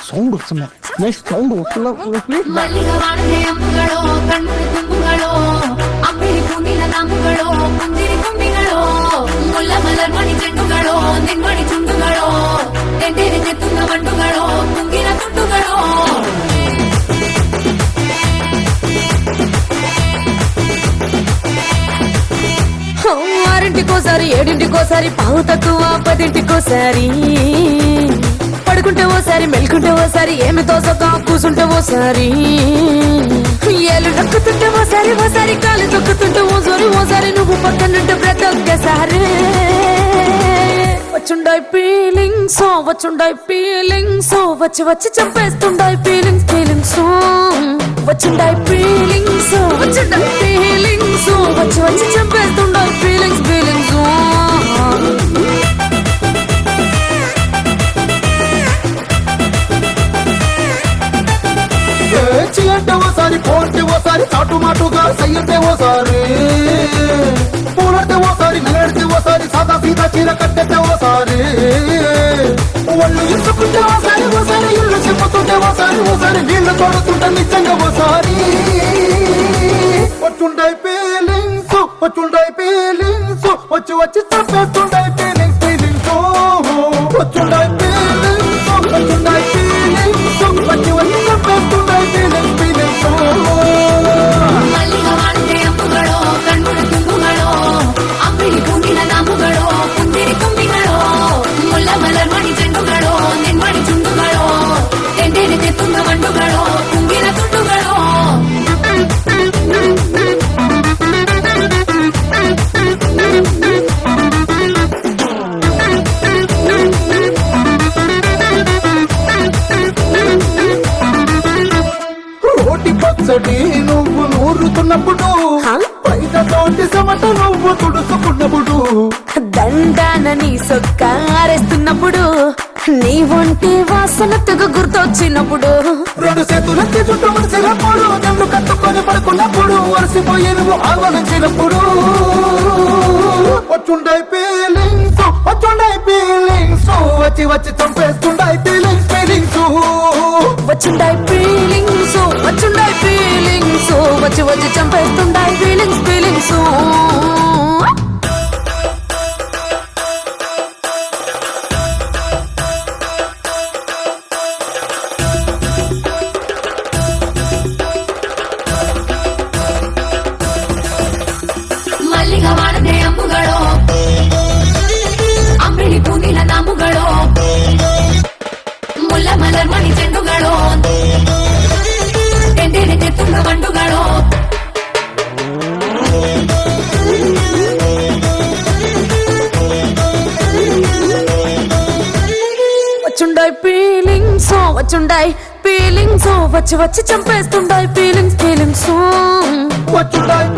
sound వస్తున్నా next sound వస్తున్నా ఆరింటికోసారి ఏడింటికోసారి పావు తక్కువ 10ంటికోసారి పడుకుంటే ఓసారి మెలుకుంటే ఓసారి ఏమి తోసక కూసుంటే ఓసారి ఏళ్ళు నక్కుతుంటే ఓసారి ఓసారి కాలు తొక్కుతుంటే ఓసారి నువ్వు పక్కనుంటే ప్రతి ఒక్కసారి వచ్చుండాయి ఫీలింగ్స్ వచ్చి వచ్చి చంపేస్తుండాయి ఫీలింగ్స్ వచ్చుండాయి ఫీలింగ్స్ వచ్చి వచ్చి చంపేస్తుండాయి ఫీలింగ్స్ అంటే ఓసారి పోంటే ఓసారి చాటు మాటుగా సయ్యంటే ఓసారి పూలంటే ఓసారి నగడితే ఓసారి సాదా సీదా చీర కట్టెతే ఓసారి ఒళ్ళు ఇసుకుంటే ఓసారి ఇల్లు చెప్పుతుంటే ఓసారి నీళ్లు తోడుతుంటే నిజంగా ఓసారి వచ్చుండాయి ఫీలింగ్స్ వచ్చి వచ్చి చంపేస్తుండాయి ఫీలింగ్స్ వచ్చుండాయి ఫీలింగ్స్ వచ్చి వచ్చి చంపేస్తుండాయి ఫీలింగ్స్ పచ్చడి నువ్వు నూరుతున్నప్పుడు పైన తోటి సమట నువ్వు తుడుచుకున్నప్పుడు దండాన నీ సొక్క ఆరేస్తున్నప్పుడు నీ ఒంటి వాసన తెగ గుర్తొచ్చినప్పుడు రెండు చేతులకి చుట్టూ మనిషినప్పుడు నన్ను కట్టుకొని పడుకున్నప్పుడు వలసిపోయి నువ్వు ఆలోచించినప్పుడు వచ్చుండాయి ఫీలింగ్స్ వచ్చి వచ్చి చంపేస్తుండాయి ఫీలింగ్స్ వచ్చుండాయి ఫీలింగ్స్ వచ్చి వచ్చి చంపేస్తుండాయి ఫీలింగ్స్ వచ్చుండాయి ఫీలింగ్స్ వచ్చి వచ్చి చంపేస్తుండాయి ఫీలింగ్స్ వచ్చుండాయి